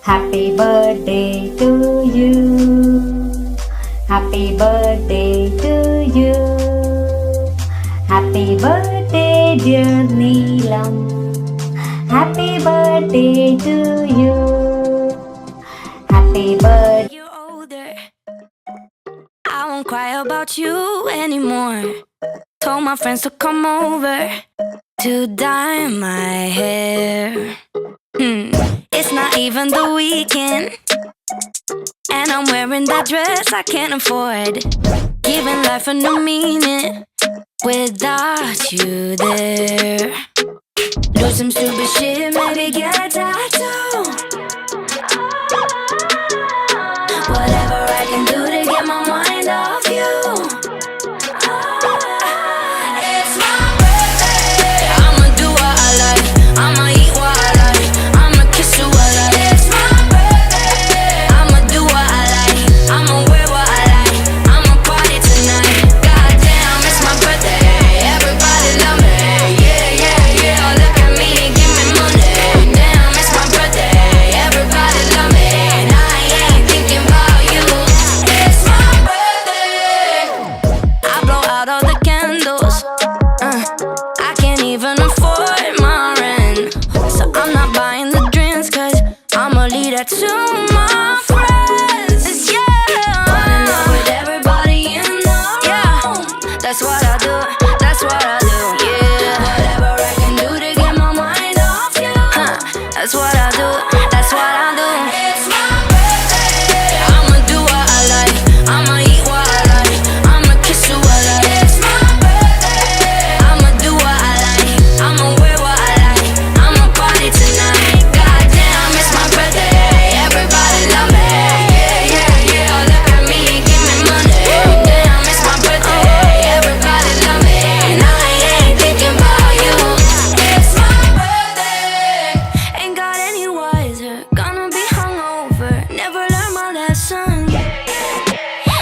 Happy birthday to you. Happy birthday to you. Happy birthday dear Neelam. Happy birthday to you. Happy birthday. You're older. I won't cry about you anymore. Told my friends to come over to dye my hair. It's not even the weekend, and I'm wearing that dress I can't afford. Giving life a new meaning without you there. Do some stupid shit, maybe get a tattoo. Whatever I can do to get my mind off you. It's my birthday. I'ma do what I like. I'ma eat what I like. I'ma kiss you what I like. It's my birthday. I'ma do what I like. I'ma wear what I like. I'ma party tonight. Goddamn, it's my birthday. Everybody love me. Yeah, yeah, yeah. Look at me, give me money. Damn, it's my birthday. Everybody love me. And I ain't thinking about you. It's my birthday. I blow out all the candles. I can't even afford my rent, so I'm not buying the drinks, cause I'ma leave that to my friends. Yeah, running up with everybody in the room. That's what I do, that's what I do. Yeah, whatever I can do to get my mind off you. That's what I do, that's what I do. It's my birthday. I'ma do what I like. I'ma eat what I like. I'ma kiss you what I like. It's my birthday. I'ma do what I like. I'ma wear what I like. I'ma party tonight. Goddamn, it's my birthday. Everybody love me. Yeah, yeah, yeah. Look at me, give me money. Damn, it's my birthday. Everybody love me. And I ain't thinking about you. It's my birthday. Ain't got any wiser. Gonna be hungover. Never learn my lesson.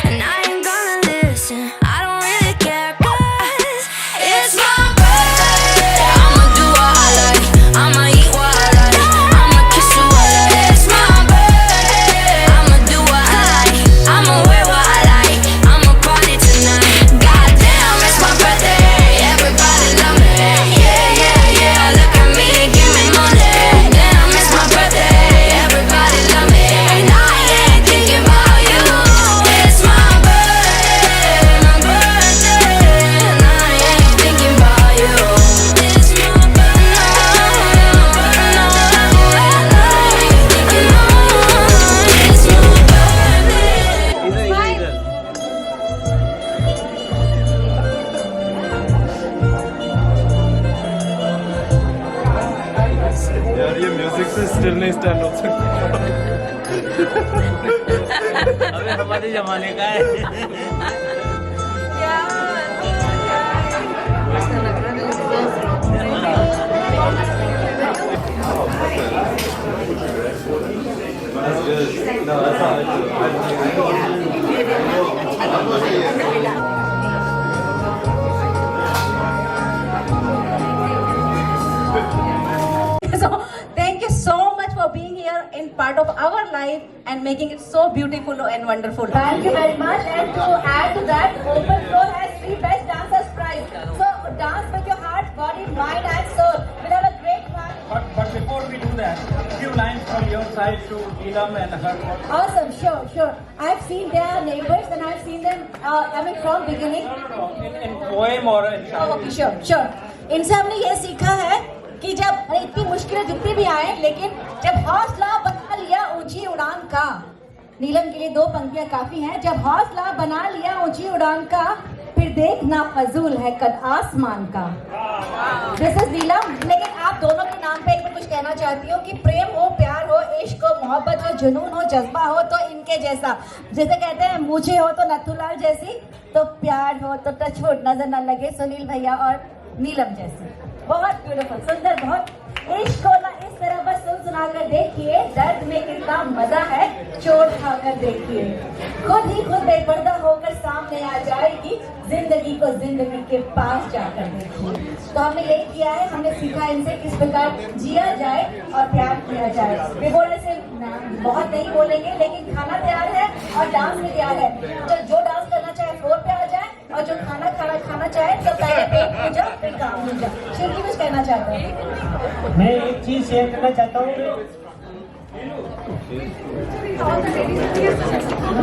And I ain't gonna listen. I don't really care, cause it's my birthday. I'ma do what I like. I'ma eat what I like. I'ma kiss you what I like. It's my birthday. I'ma do what I like. I'ma wear what I like. I'ma party tonight. Goddamn, it's my birthday. Everybody love me. Yeah, yeah, yeah. Look at me, give me money. Damn, it's my birthday. Everybody love me. And I ain't thinking about you. It's my birthday, my birthday. And I ain't thinking about you. It's my यार ये music से still नहीं stand हो सकता। अबे हमारे जमाने का है। So thank you so much for being here in part of our life and making it so beautiful and wonderful. Thank you very much. And to add to that, Open Floor has 3 best dancers prize. So dance with your heart, body, mind and soul. We'll have a great fun. But before we do that, a few lines from your side to Neelam and her. Awesome, sure. I've seen their neighbors and I've seen them, from beginning. In poem or in Oh, okay, sure. इनसे हमने ये सीखा है कि जब इतनी मुश्किलें जितनी भी आए, लेकिन जब हौसला बना लिया ऊंची उड़ान का, नीलम के लिए 2 पंक्तियां काफी हैं। जब हौसला बना लिया ऊंची उड़ान का, फिर देखना फजूल है कद आसमान का। दिस इज नीलम। लेकिन आप दोनों के नाम पे एक मैं कुछ कहना चाहती हूँ कि प्रेम हो, प्यार हो, इश्क हो, मोहब्बत हो, जुनून हो, जज्बा हो, तो इनके जैसा, जैसे कहते हैं मुझे हो तो नथुलाल जैसी, तो प्यार हो तो टचवुड नजर न लगे सुनील भैया और नीलम जैसी। बहुत ब्यूटीफुल, सुंदर बहुत। इश्क को ना इस तरह बस सुना कर देखिए, दर्द में कितना मजा है चोट खाकर देखिए। खुद ही खुद बेपर्दा होकर सामने आ जाएगी, जिंदगी को जिंदगी के पास जाकर देखिए। तो हमने यही किया है, हमने सीखा इनसे किस प्रकार जिया जाए और प्यार किया जाए। वे से बहुत नहीं बोलेंगे, लेकिन खाना तैयार है और डांस भी तैयार है। तो जो डांस करना चाहे फ्लोर पे आ जाए, और जो खाना चाहे तो पहले पेट पूजा फिर काम पूजा। शिव कुछ कहना चाहता है? मैं एक चीज शेयर करना चाहता हूँ।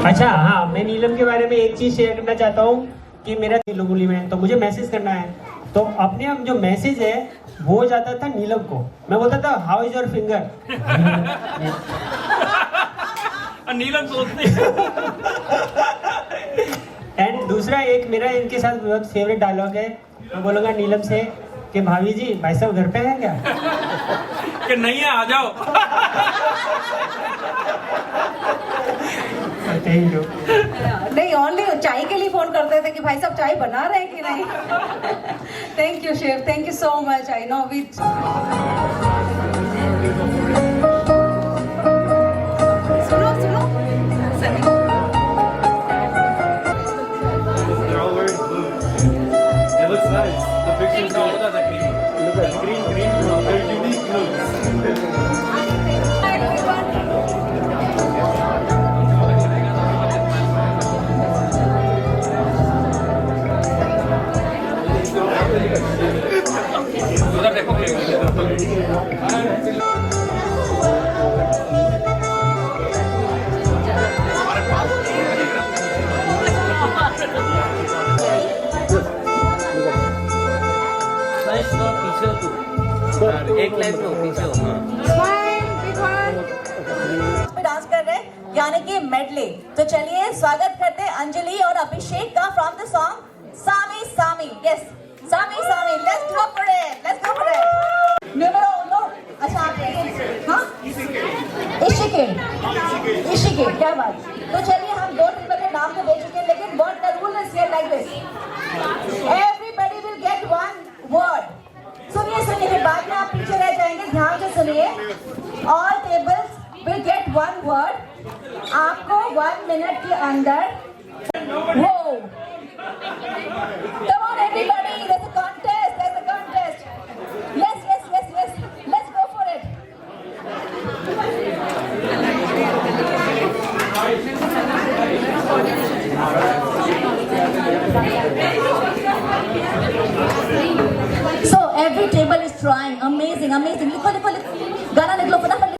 अच्छा हाँ, मैं नीलम के बारे में एक चीज शेयर करना चाहता हूँ कि मेरा नीलम में तो मुझे मैसेज करना है, तो अपने आप जो मैसेज है वो जाता था नीलम को। मैं बोलता था हाउ इज योर फिंगर, नीलम सोचती एंड दूसरा एक मेरा इनके साथ बहुत फेवरेट डायलॉग है। मैं बोलूँगा नीलम से कि भाभी जी भाई साहब घर पे हैं क्या? कि नहीं है, आ जाओ। Thank you. नहीं, ओनली चाय के लिए फोन करते थे कि भाई साहब चाय बना रहे हैं कि नहीं। Thank you chef, thank you so much. I know with सुनो They're all wearing blue. It looks nice. The pictures look like green. They're unique looks. उधर देखो। पीछे हो तू, एक लाइन तो पीछे हो। पे डांस कर रहे हैं, यानी कि मेडले। तो चलिए स्वागत करते हैं अंजलि और अभिषेक का from the song Sami Sami. Yes, Sami Sami, let's go for it, let's go for it. Number 1। अच्छा आप हाँ, इशिके, क्या बात। तो चलिए हम 2 टीमों के नाम तो दे चुके हैं, लेकिन what the rule is here like this, everybody will get 1 word. सुनिए फिर बाद में आप पीछे रह जाएंगे, ध्यान से सुनिए। All tables will get 1 word. आपको 1 मिनट के अंदर वो come on everybody, there's a contest, yes, let's go for it. So every table is trying, amazing, लिखो गाना लिख लो फटाफट।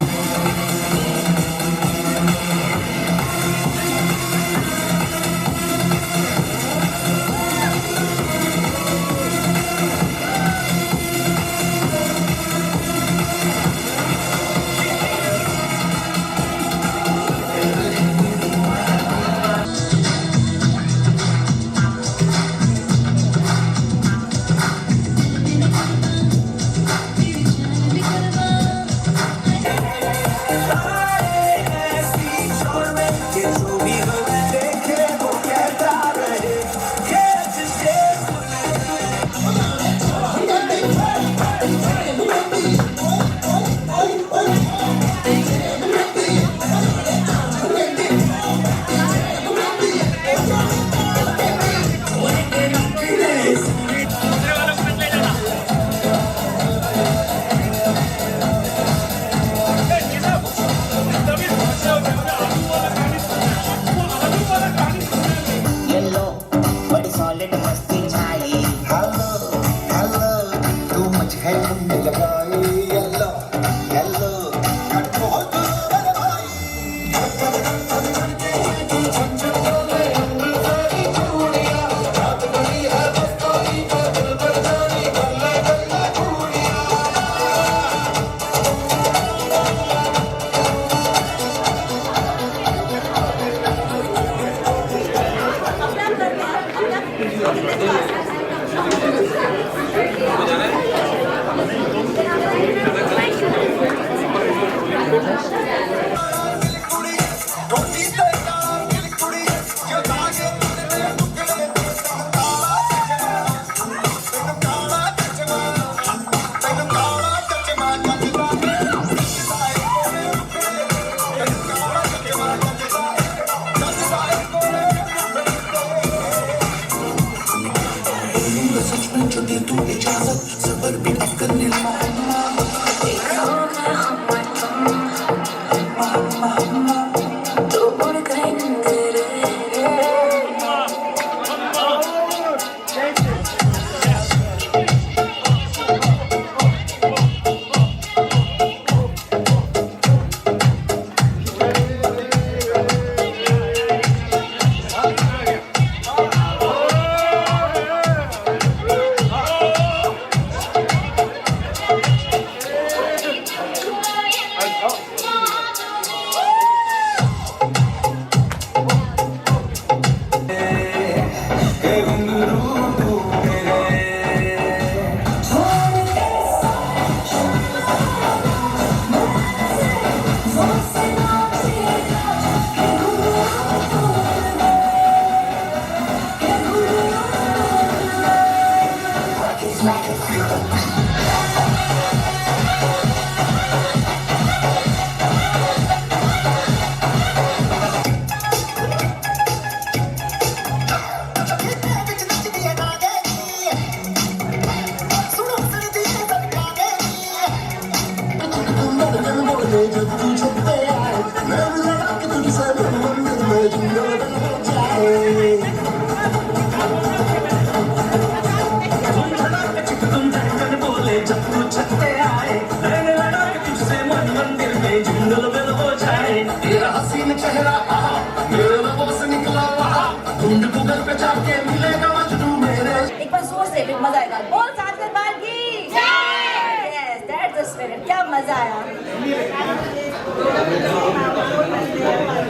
एक बार जोर से फिर मजा आएगा। बोल साथ दरबार की Yes, that's the spirit. क्या मजा आया।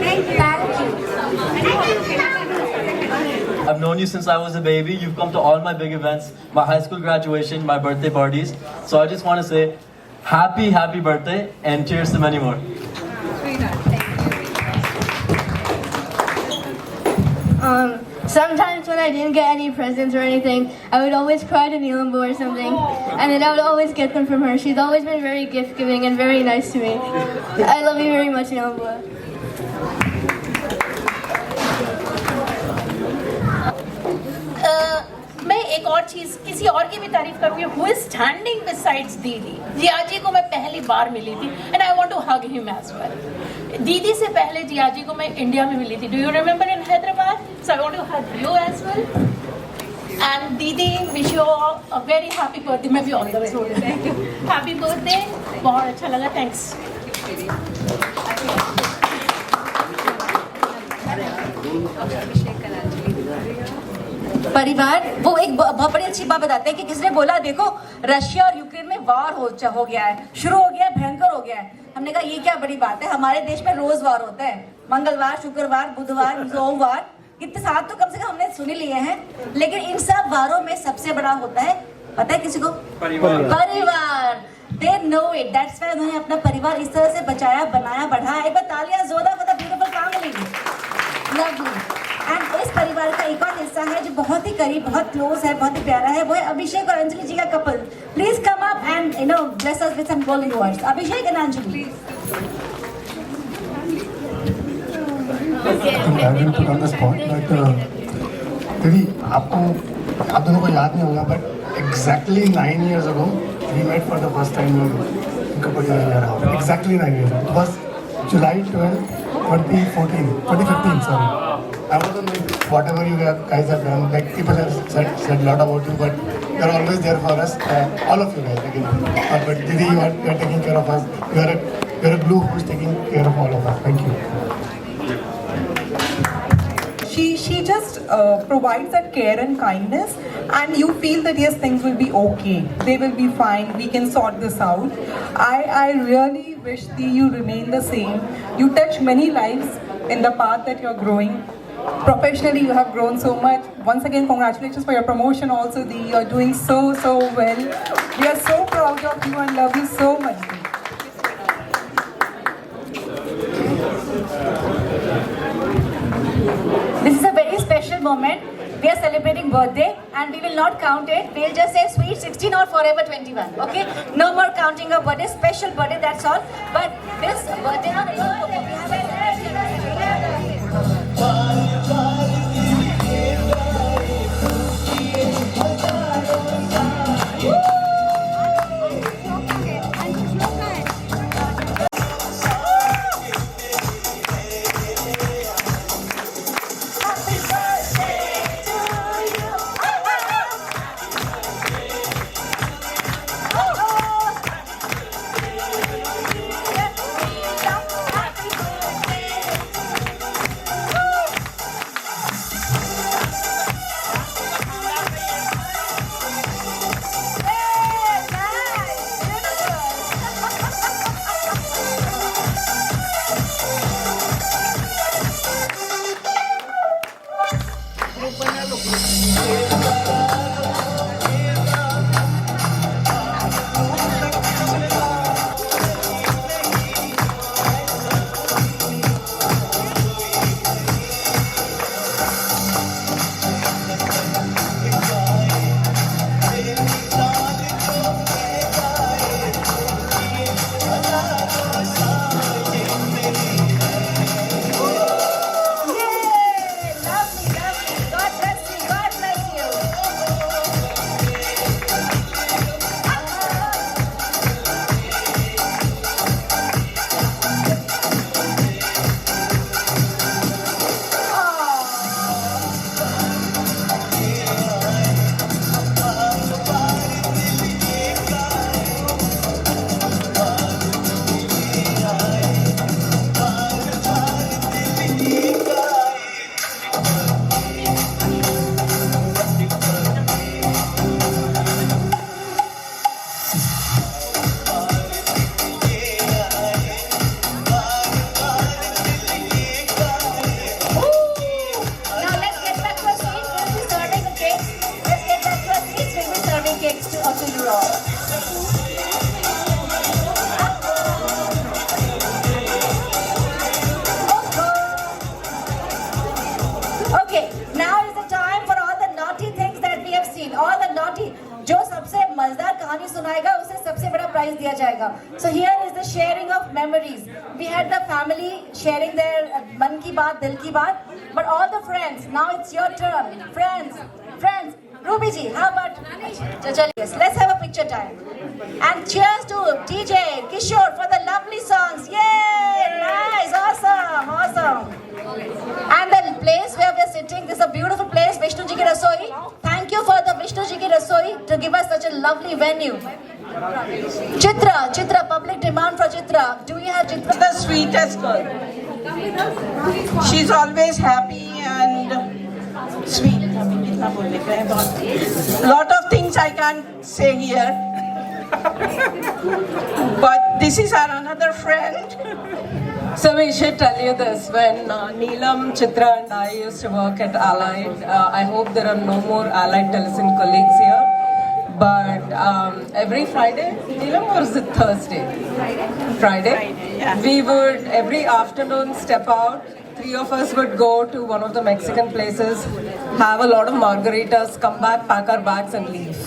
Thank you. I've known you since I was a baby. You've come to all my big events, my high school graduation, my birthday parties. So I just want to say happy, happy birthday and cheers to many more. Sometimes when I didn't get any presents or anything, I would always cry to Neelambu or something, and then I would always get them from her. She's always been very gift-giving and very nice to me. I love you very much, Neelambu. मैं एक और चीज किसी और की भी तारीफ करूंगी। हु इज स्टैंडिंग बिसाइड्स दीदी। जियाजी को मैं पहली बार मिली थी and I want to hug him as well. दीदी से पहले जियाजी को मैं इंडिया में मिली थी। Do you remember in Hyderabad? So I want to hug you as well. And didi wish you a very happy birthday. मैं भी all the way thank you. Happy birthday. बहुत अच्छा लगा। थैंक्स। परिवार वो एक बहुत बड़ी अच्छी बात बताते हैं कि किसने बोला देखो रशिया और यूक्रेन में वार हो गया है, शुरू हो गया है, भयंकर हो गया है। हमने कहा ये क्या बड़ी बात है, हमारे देश में रोज वार होता है, मंगलवार, शुक्रवार, बुधवार, सोमवार, कितने साथ तो कम से कम हमने सुन लिए हैं। लेकिन इन सब वारों में सबसे बड़ा होता है, पता है किसी को? परिवार। They know it. That's why उन्होंने अपना परिवार इस तरह से बचाया, बनाया, बढ़ाया। एक बार तालियां जोरदार for the beautiful family. Lovely. And इस परिवार का एक और हिस्सा है जो बहुत ही करीब, बहुत क्लोज है, बहुत ही प्यारा है। वो है अभिषेक और अंजलि जी का कपल। Please come up and you know bless us with some golden words. Abhishek and Anjali. दीदी आपको आप दोनों को याद नहीं होगा but exactly 9 years ago we met for the first time in Kapadiya. Exactly 9 years ago. It was July 12, 2015, sorry. I want to know whatever you guys have done, like people have said a lot about you, but you're always there for us, all of you guys. Again. But Didi, you're taking care of us. You're a glue who's taking care of all of us. Thank you. She just provides that care and kindness, and you feel that yes, things will be okay, they will be fine, we can sort this out. I really wish that you remain the same. You touch many lives in the path that you're growing. Professionally, you have grown so much. Once again, congratulations for your promotion also, Dee. You're doing so well. We are so proud of you and love you so much, Dee. This is a very special moment. We are celebrating birthday and we will not count it. We'll just say sweet 16 or forever 21. Okay? No more counting of birthday. Special birthday, that's all. But this birthday, we have a Yay! Lovely, lovely. God bless you. God bless you. Now let's get back to our seats. We'll be serving the cakes. Let's get back to our seats. We'll be serving cakes to you all. Okay, now is the time for all the naughty things that we have seen. All the naughty. जो सबसे मजेदार कहानी सुनाएगा उसे सबसे बड़ा prize दिया जाएगा. So here is the sharing of memories. We had the family sharing their मन की बात, दिल की बात. But all the friends, now it's your turn. Friends. Ruby ji, how about yes, let's have a picture time. And cheers to DJ Kishore for the lovely songs. Yay! Nice, awesome. And the place where we're sitting, this is a beautiful place, Vishnu Ji Ki Rasoi. Thank you for the Vishnu Ji Ki Rasoi to give us such a lovely venue. Chitra, public demand for Chitra. Do you have Chitra? The sweetest girl. She's always happy and sweet. Lot of things I can't say here. But this is our another friend. So we should tell you this, when Neelam, Chitra and I used to work at Allied, I hope there are no more Allied Television colleagues here, but every Friday, Neelam, or is it Thursday? Friday? Yeah. We would every afternoon step out, three of us would go to one of the Mexican places, have a lot of margaritas, come back, pack our bags and leave.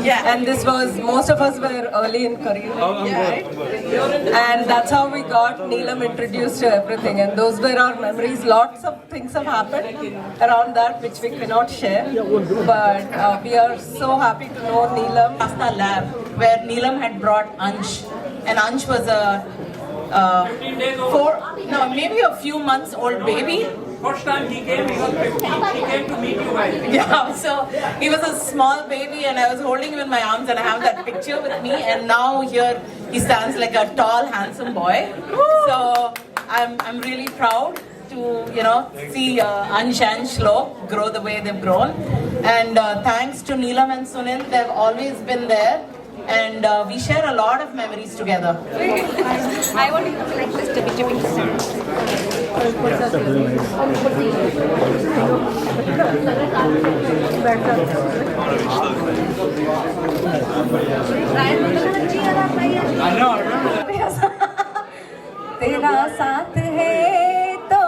Yeah. And this was, most of us were early in career. And that's how we got Neelam introduced to everything. And those were our memories. Lots of things have happened around that which we cannot share. But we are so happy to know Neelam. Pasta lab where Neelam had brought Ansh. And Ansh was a maybe a few months old baby. First time he came, he was 15. He came to meet you guys. Yeah, so he was a small baby and I was holding him in my arms and I have that picture with me, and now here he stands like a tall, handsome boy. So I'm really proud to see Ansh and Shlok grow the way they've grown. And thanks to Neelam and Sunil, they've always been there. And we share a lot of memories together. I want to look like this to be तेरा साथ है तो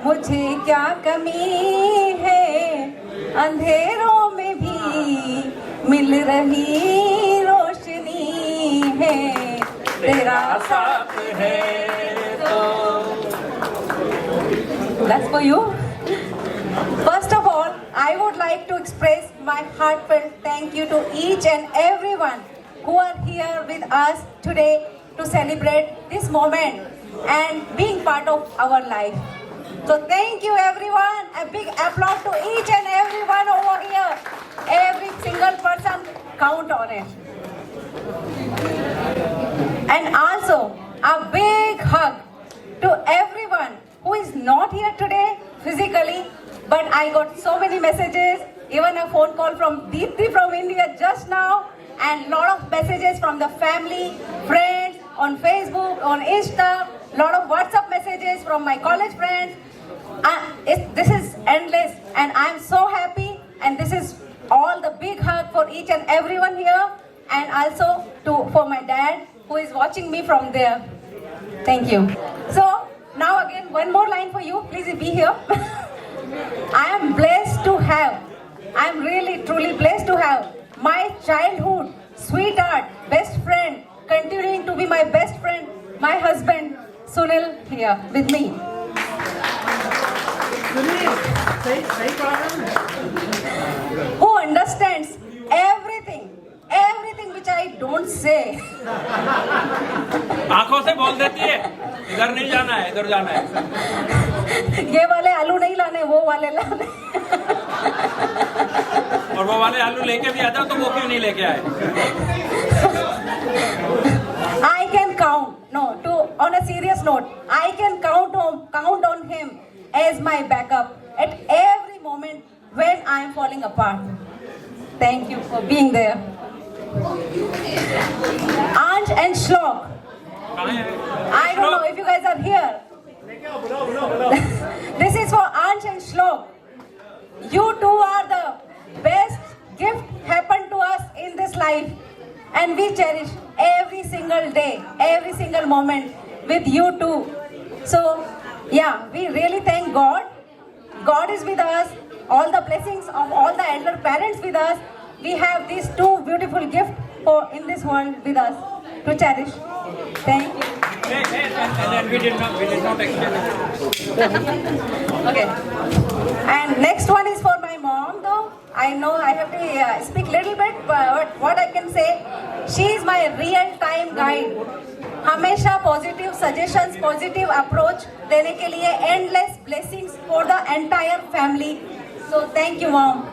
मुझे क्या कमी है, अंधेरों में भी मिल रही रोशनी है, तेरा साथ है तो. That's for you. First of all, I would like to express my heartfelt thank you to each and everyone who are here with us today to celebrate this moment and being part of our life. So thank you everyone. A big applause to each and everyone over here. Every single person count on it. And also a big hug to everyone who is not here today physically, but I got so many messages, even a phone call from Deepthi from India just now, and lot of messages from the family, friends, on Facebook, on Insta, lot of WhatsApp messages from my college friends. This is endless. and I'm so happy, and this is all the big hug for each and everyone here, and also for my dad who is watching me from there. Thank you. So now again, one more line for you. Please be here. I am blessed to have, I am really truly blessed to have my childhood sweetheart, best friend, continuing to be my best friend, my husband, Sunil, here with me. Who understands everything which I don't say. आंखों से बोल देती है इधर नहीं जाना है, इधर जाना है। ये वाले आलू नहीं लाने, वो वाले लाने। और वो वाले आलू लेके भी आता तो वो क्यों नहीं लेके आए? I can count. On a serious note, I can count on him as my backup at every moment when I am falling apart. Thank you for being there. Anj and Shlok. I don't know if you guys are here. This is for Anj and Shlok. You two are the best gift happened to us in this life, and we cherish every single day, every single moment with you two. So yeah, we really thank God. God is with us. All the blessings of all the elder parents with us. We have these two beautiful gifts in this world with us to cherish. Thank you. And then we did not extend it. Okay. And next one is for my mom though. I know I have to speak little bit, but what I can say, she is my real time guide. हमेशा positive suggestions, positive approach देने के लिए endless blessings for the entire family. So thank you, mom.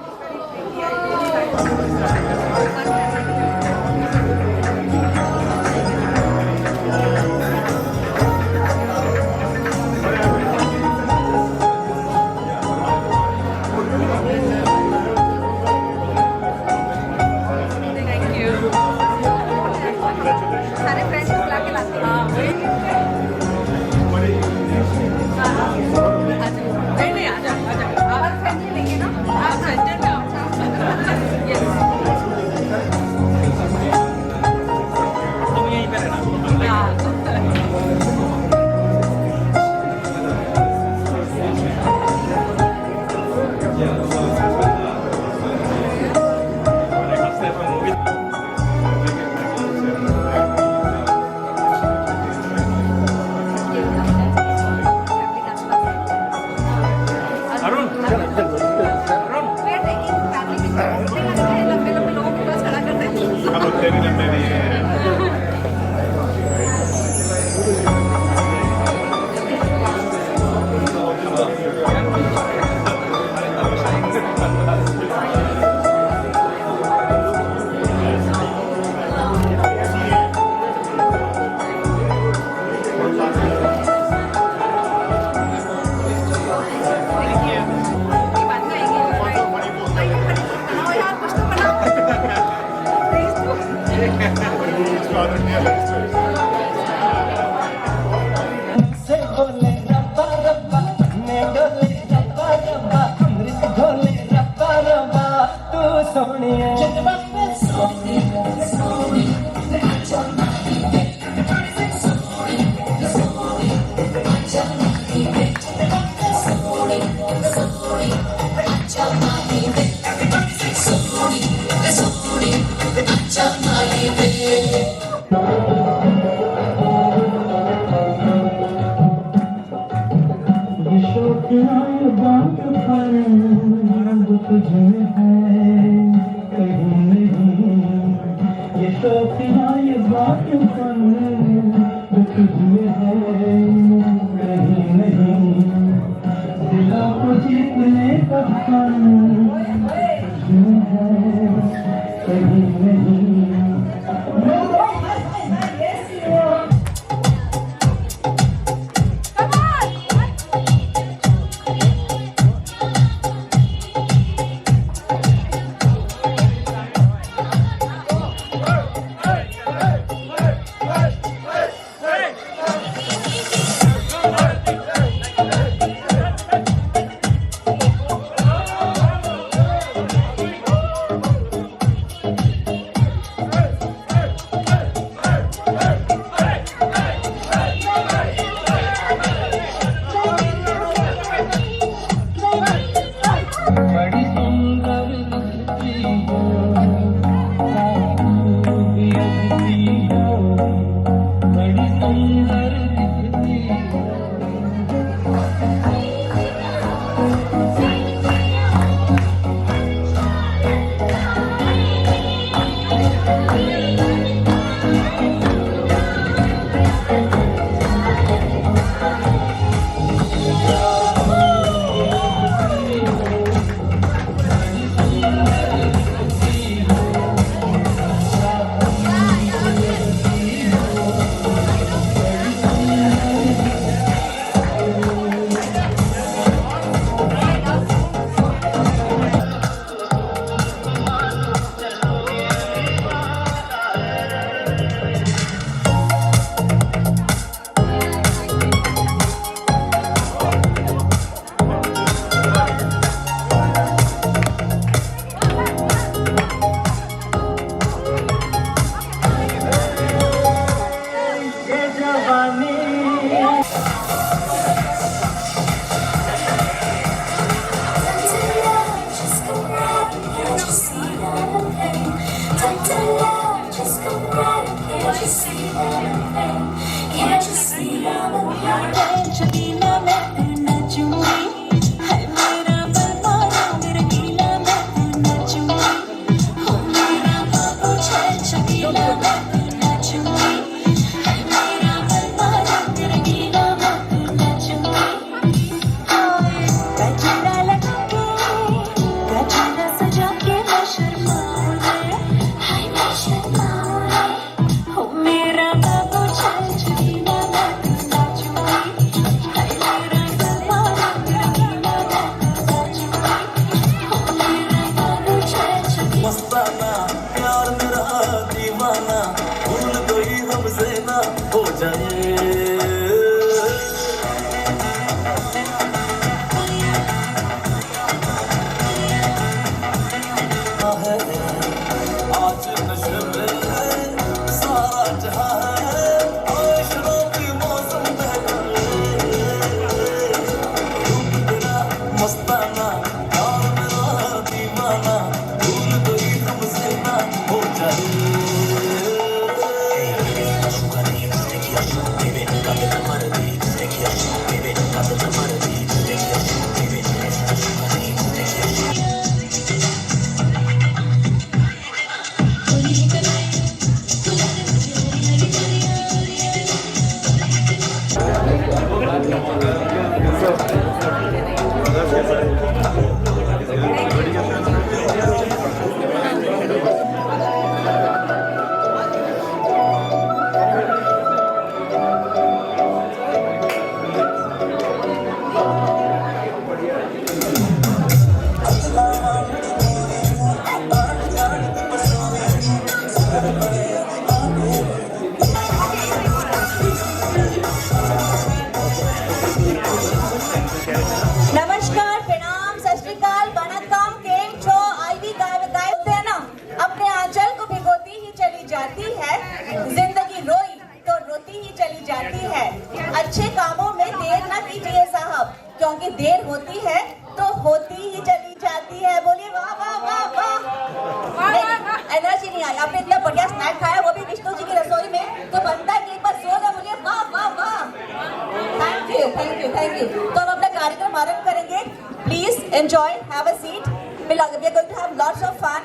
have a seat. We are going to have lots of fun.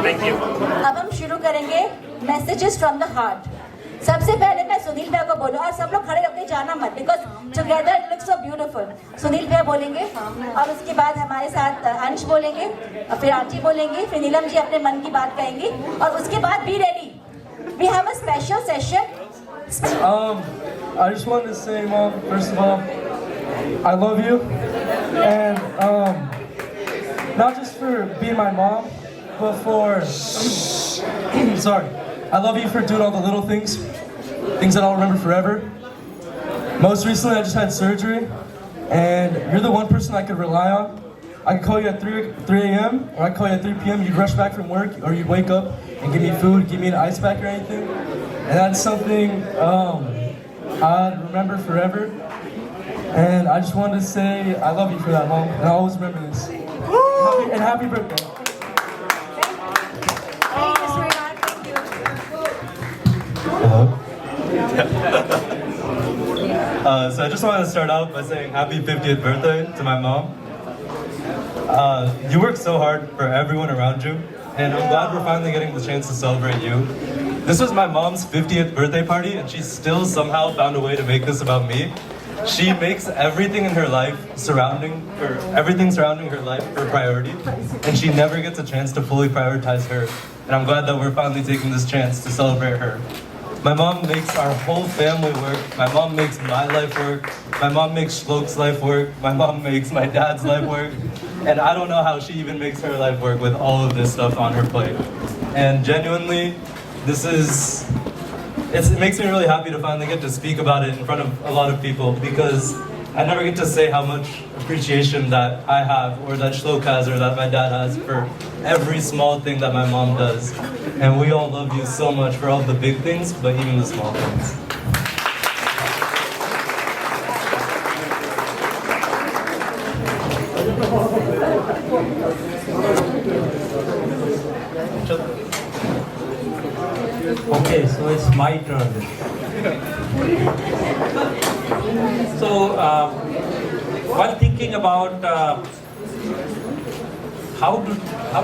Thank you. अब हम शुरू करेंगे messages from the heart. सबसे पहले मैं सुनील भैया को बोलूँ और सब लोग खड़े होकर जाना मत, because together it looks so beautiful. Sunil भैया बोलेंगे और उसके बाद हमारे साथ अंश बोलेंगे, और फिर आरती बोलेंगे, फिर नीलम जी अपने मन की बात कहेंगी, और उसके बाद be ready. We have a special session. I just wanted to say, Mom, first of all, I love you, and not just for being my mom, but for sorry, I love you for doing all the little things that I'll remember forever. Most recently, I just had surgery, and you're the one person I could rely on. I could call you at 3 a.m. or I could call you at 3 p.m. You'd rush back from work, or you'd wake up and give me food, give me an ice pack or anything. And that's something I'd remember forever. And I just wanted to say I love you for that, Mom. And I'll always remember this. And happy birthday. Thank you, sweetheart. Thank you. Hello. So I just want to start out by saying happy 50th birthday to my mom. You work so hard for everyone around you, and I'm glad we're finally getting the chance to celebrate you. This was my mom's 50th birthday party, and she still somehow found a way to make this about me. She makes everything in her life surrounding her life her priority, and she never gets a chance to fully prioritize her. And I'm glad that we're finally taking this chance to celebrate her. My mom makes our whole family work. My mom makes my life work. My mom makes Shlok's life work. My mom makes my dad's life work. And I don't know how she even makes her life work with all of this stuff on her plate. And genuinely, it makes me really happy to finally get to speak about it in front of a lot of people, because I never get to say how much appreciation that I have, or that Shlok has, or that my dad has for every small thing that my mom does. And we all love you so much for all the big things, but even the small things. Okay, so it's my turn. So, while thinking about how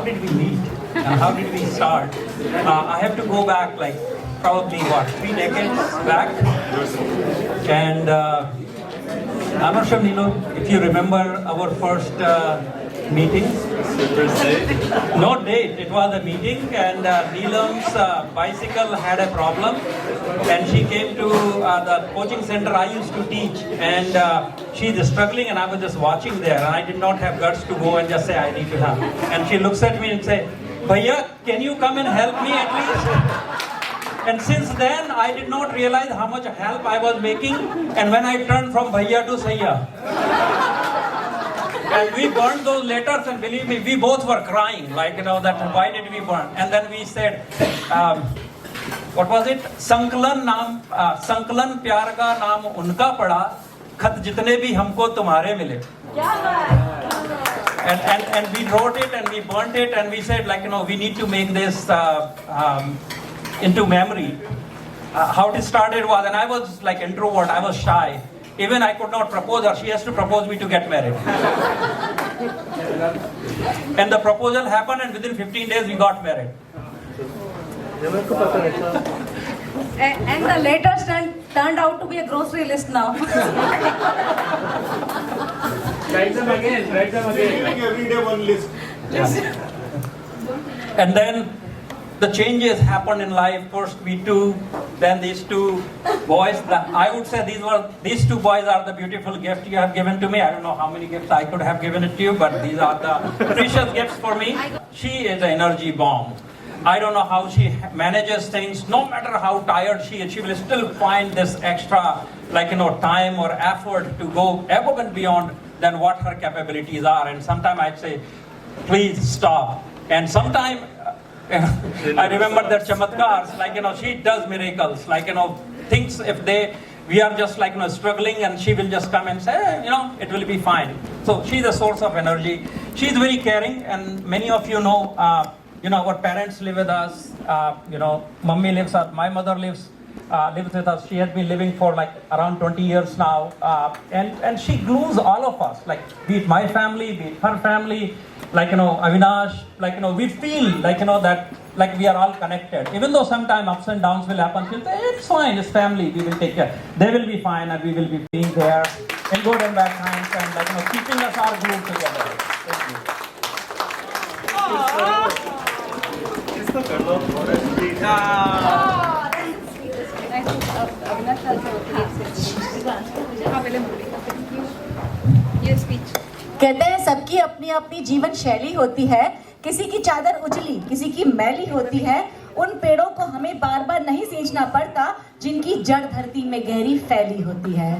did we meet and how did we start, I have to go back like probably 3 decades back, and I'm not sure, Nilo, if you remember our first meeting. No date, it was a meeting, and Neelam's bicycle had a problem, and she came to the coaching center I used to teach, and she's struggling, and I was just watching there, and I did not have guts to go and just say I need to help. And she looks at me and say, "Bhaiya, can you come and help me at least?" And since then, I did not realize how much help I was making, and when I turned from Bhaiya to Saiya. And we burned those letters, and believe me, we both were crying, like, that why did we burn? And then we said, what was it? संकलन प्यार का नाम उनका पड़ा, खत जितने भी हमको तुम्हारे मिले. And we wrote it and we burnt it, and we said, we need to make this into memory. How it started was, and I was like introvert, I was shy. Even I could not propose her, she has to propose me to get married. And the proposal happened, and within 15 days we got married. And the letters turned out to be a grocery list now. Write them again. Every day one list. And then the changes happened in life. First we two, then these two boys. I would say these two boys are the beautiful gift you have given to me. I don't know how many gifts I could have given it to you, but these are the precious gifts for me. She is an energy bomb. I don't know how she manages things. No matter how tired she is, she will still find this extra, time or effort to go above and beyond than what her capabilities are. And sometimes I'd say, please stop. And sometimes I remember that chamatkars, she does miracles, things we are just struggling, and she will just come and say, it will be fine. So she's a source of energy. She's very caring, and many of you know, our parents live with us, my mother lives lives with us. She has been living for like around 20 years now, and she glues all of us, like be it my family, be it her family, like Avinash, like we feel like that like we are all connected. Even though sometimes ups and downs will happen, she'll say it's fine, it's family, we will take care. They will be fine, and we will be being there in good and bad times, and like keeping us all glued together. Thank you. कहते हैं सबकी अपनी अपनी जीवन शैली होती है, किसी की चादर उजली, किसी की मैली होती है। उन पेड़ों को हमें बार बार नहीं सींचना पड़ता जिनकी जड़ धरती में गहरी फैली होती है।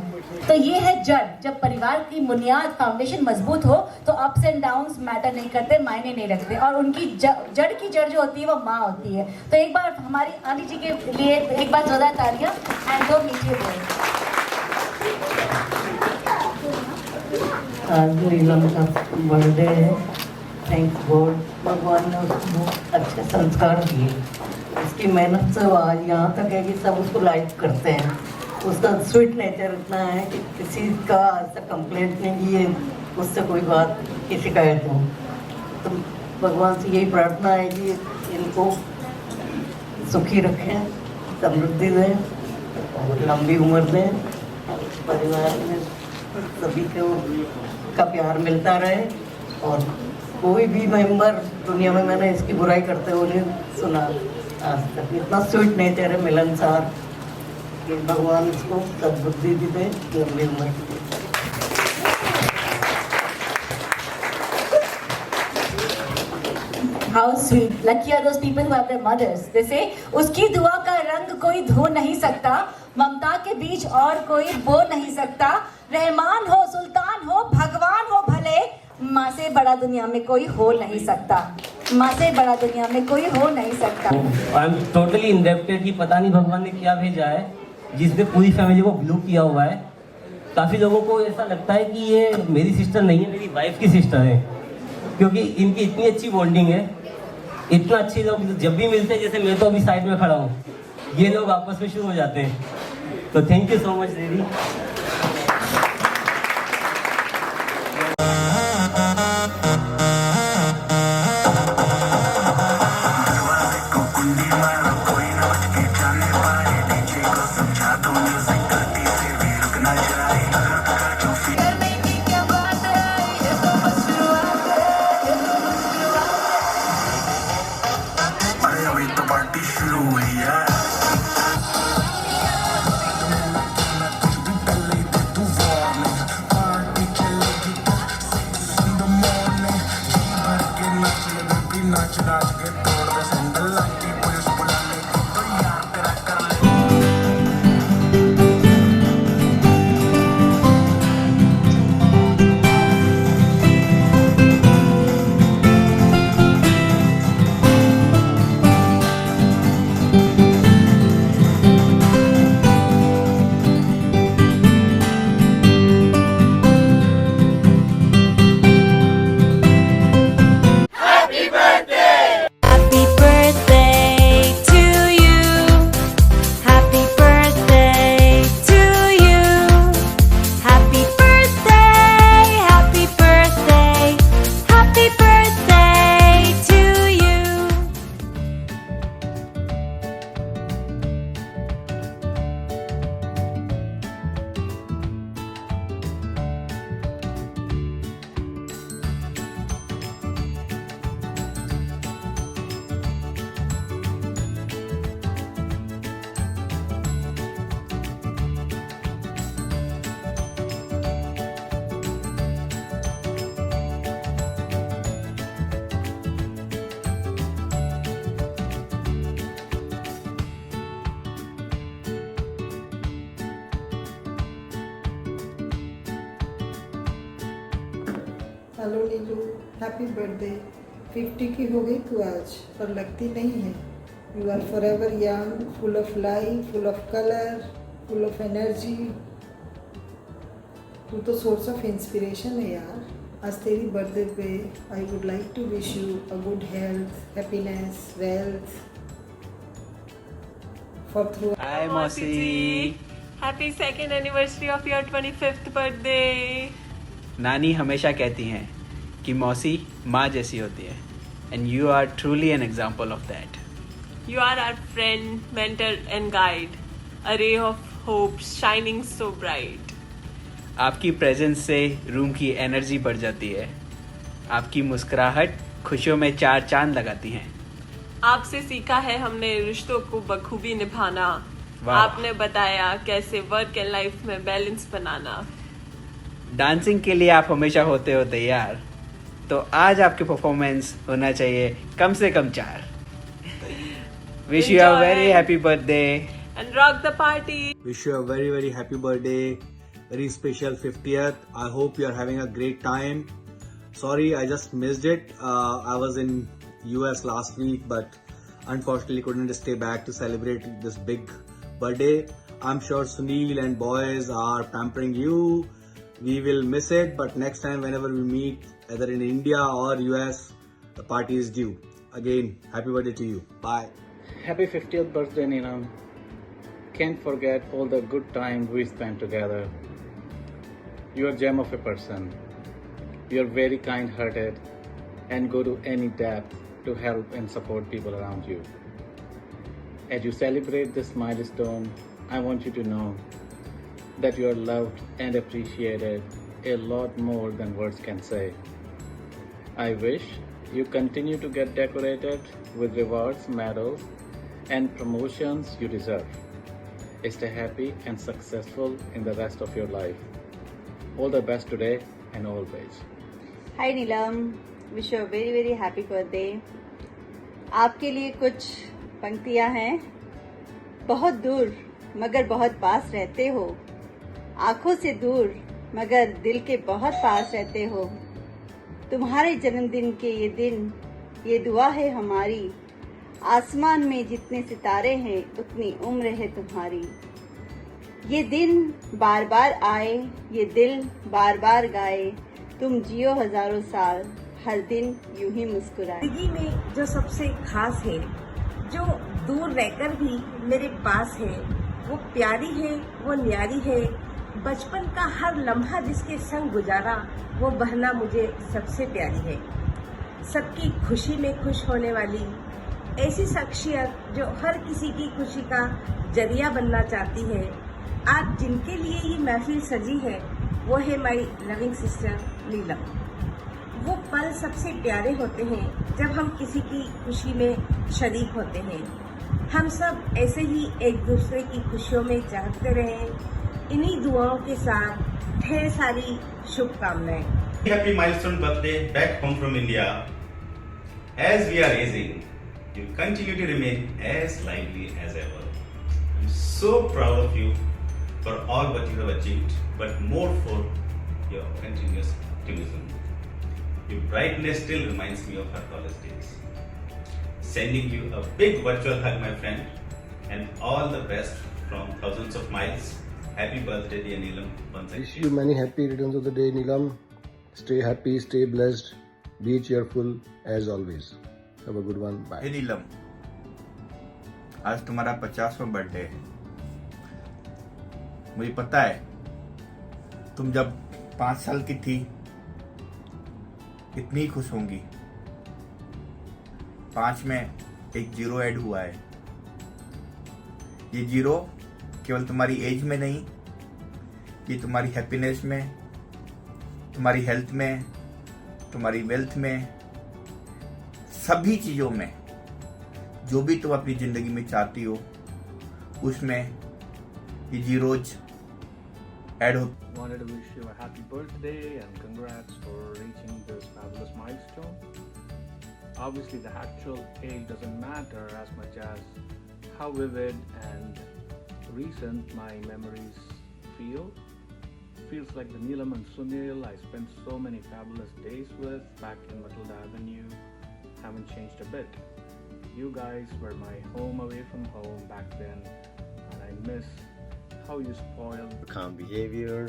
तो ये है जड़। जब परिवार की बुनियाद फाउंडेशन मजबूत हो तो अप्स एंड डाउन्स मैटर नहीं करते, मायने नहीं रखते, और उनकी जड़ की जड़ जो होती है वो माँ होती है। तो एक बार हमारी आली जी के लिए एक बार जोरदार तालियां एंड दो मीठे बोल। आज नीलम का बर्थडे है। थैंक गॉड, भगवान ने उसको बहुत अच्छे संस्कार दिए। उसकी मेहनत से वो आज यहाँ तक है कि सब उसको लाइक करते हैं। उसका स्वीट नेचर इतना है कि किसी का ऐसा कंप्लेंट नहीं कि ये मुझसे कोई बात की शिकायत हो। तो भगवान से यही प्रार्थना है कि इनको सुखी रखें, समृद्धि दें और लंबी उम्र दें। परिवार में सभी को का प्यार मिलता रहे, और कोई भी मेंबर दुनिया में मैंने इसकी बुराई करते हुए नहीं सुना आज तक। इतना स्वीट नेचर है, मिलनसार, कि भगवान इसको सद्बुद्धि भी दे, लंबी उम्र दे। How sweet. Lucky are those people who have their mothers. They say, उसकी दुआ का रंग कोई धो नहीं सकता, ममता के बीच और कोई बो नहीं सकता। रहमान हो, सुल्तान हो, भगवान हो भले, माँ से बड़ा दुनिया में कोई हो नहीं सकता। माँ से बड़ा दुनिया में कोई हो नहीं सकता। आई एम टोटली इंडेप्टेड कि पता नहीं भगवान ने क्या भेजा है जिसने पूरी फैमिली को ब्लू किया हुआ है। काफ़ी लोगों को ऐसा लगता है कि ये मेरी सिस्टर नहीं है, मेरी वाइफ की सिस्टर है, क्योंकि इनकी इतनी अच्छी बॉन्डिंग है। इतना अच्छे लोग जब भी मिलते हैं, जैसे मैं तो अभी साइड में खड़ा हूँ, ये लोग आपस में शुरू हो जाते हैं। तो थैंक यू सो मच दीदी। हेलो नीलू, हैप्पी बर्थडे। 50 की हो गई तू आज, पर लगती नहीं है। You are forever young, full of life, full of colour, full of energy. तू तो सोर्स ऑफ इंस्पिरेशन है यार। आज तेरी बर्थडे पे I would like to wish you a good health, happiness, wealth, for through. Hi, Mosi. Happy second anniversary of your 25th birthday. नानी हमेशा कहती हैं कि मौसी माँ जैसी होती है, and you are truly an example of that. You are our friend, mentor and guide. A ray of hope shining so bright. आपकी प्रेजेंस से रूम की एनर्जी बढ़ जाती है. आपकी मुस्कुराहट खुशियों में 4 चांद लगाती हैं. आपसे सीखा है हमने रिश्तों को बखूबी निभाना. वाह. आपने बताया कैसे वर्क एंड लाइफ में बैलेंस बनाना. डांसिंग के लिए आप हमेशा होते हो तैयार, तो आज आपके परफॉर्मेंस होना चाहिए कम से कम 4. Wish you a Enjoy. very happy birthday. And rock the party. Wish you a very very happy birthday, very special 50th. I hope you are having a great time. Sorry, I just missed it. I was in US last week, but unfortunately couldn't stay back to celebrate this big birthday. I'm sure Sunil and boys are pampering you. We will miss it, but next time whenever we meet, either in India or US, the party is due. Again, happy birthday to you. Bye. Happy 50th birthday, Neelam. Can't forget all the good time we spent together. You're a gem of a person. You're very kind-hearted and go to any depth to help and support people around you. As you celebrate this milestone, I want you to know that you are loved and appreciated a lot more than words can say. I wish you continue to get decorated with rewards, medals, and promotions you deserve. Stay happy and successful in the rest of your life. All the best today and always. Hi Neelam, wish you a very very happy birthday. आपके लिए कुछ पंक्तियाँ हैं. बहुत दूर मगर बहुत पास रहते हो, आँखों से दूर मगर दिल के बहुत पास रहते हो. तुम्हारे जन्मदिन के ये दिन, ये दुआ है हमारी. आसमान में जितने सितारे हैं उतनी उम्र है तुम्हारी. ये दिन बार बार आए, ये दिल बार बार गाए. तुम जियो हजारों साल, हर दिन यूं ही मुस्कुराए. जिंदगी में जो सबसे खास है, जो दूर रहकर भी मेरे पास है, वो प्यारी है, वो न्यारी है. बचपन का हर लम्हा जिसके संग गुजारा, वो बहना मुझे सबसे प्यारी है. सबकी खुशी में खुश होने वाली ऐसी शख्सियत जो हर किसी की खुशी का जरिया बनना चाहती है. आज जिनके लिए ये महफिल सजी है, वो है माई लविंग सिस्टर नीलम. वो पल सबसे प्यारे होते हैं जब हम किसी की खुशी में शरीक होते हैं. हम सब ऐसे ही एक दूसरे की खुशियों में चाहते रहें. इन्हीं दुआओं के साथ ढेर सारी शुभकामनाएं. Happy milestone birthday back home from India. As we are aging, you continue to remain as lively as ever. I'm so proud of you for all what you have achieved, but more for your continuous optimism. Your brightness still reminds me of our college days. Sending you a big virtual hug, my friend, and all the best from thousands of miles. Happy birthday, dear Neelam. Once again. Wish you many happy returns of the day, Neelam. Stay happy, stay blessed, be cheerful as always. Have a good one. Bye. Hey नीलम, आज तुम्हारा 50वां birthday है. मुझे पता है तुम जब 5 साल की थी इतनी खुश होंगी. 5 में एक 0 ऐड हुआ है. ये 0 केवल तुम्हारी एज में नहीं, ये तुम्हारी हैप्पीनेस में, तुम्हारी हेल्थ में, तुम्हारी वेल्थ में, सभी चीज़ों में, जो भी तुम अपनी ज़िंदगी में चाहती हो उसमें ये जीरोज ऐड हो. Wanted to wish you a happy birthday and congrats for reaching this fabulous milestone. Obviously the actual age doesn't matter as much as how vivid and recent my memories feel. Feels like the Neelam and Sunil I spent so many fabulous days with back in Matilda Avenue haven't changed a bit. You guys were my home away from home back then, and I miss how you spoiled. Calm behavior,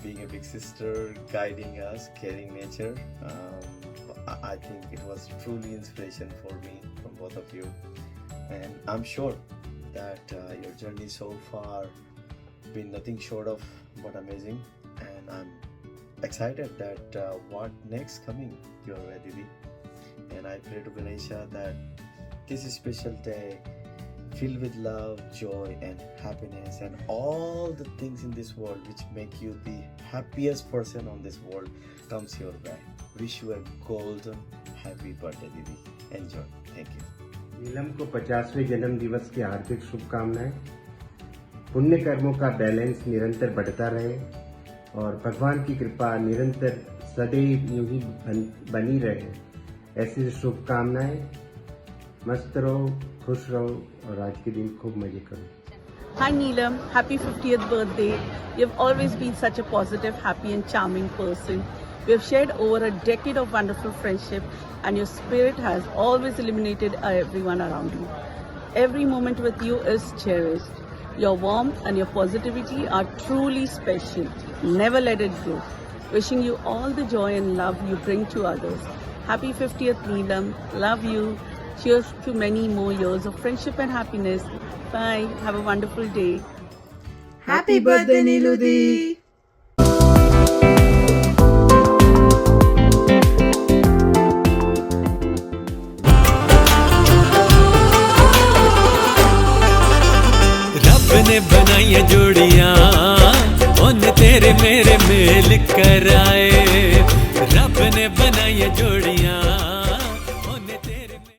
being a big sister, guiding us, caring nature. I think it was truly inspiration for me from both of you, and I'm sure that your journey so far been nothing short of but amazing, and I'm excited that what next coming your way, Didi. And I pray to Ganesha that this special day filled with love, joy and happiness and all the things in this world which make you the happiest person on this world comes your way. Wish you a golden happy birthday, Didi. Enjoy. Thank you. नीलम को 50वें जन्म दिवस की हार्दिक शुभकामनाएं। पुण्य कर्मों का balance निरंतर बढ़ता रहे और भगवान की कृपा निरंतर सदैव यूं ही बनी रहे, ऐसी शुभकामनाएं। मस्त रहो, खुश रहो और आज के दिन खूब मजे करो। Hi Neelam, happy 50th birthday. You've always been such a positive, happy and charming person. We have shared over a decade of wonderful friendship and your spirit has always illuminated everyone around you. Every moment with you is cherished. Your warmth and your positivity are truly special. Never let it go. Wishing you all the joy and love you bring to others. Happy 50th Neelam. Love you. Cheers to many more years of friendship and happiness. Bye. Have a wonderful day. Happy birthday, Neeludi! रब ने बनाई जोड़ियां, उन तेरे मेरे mail कराए। रब ने बनाई जोड़ियां।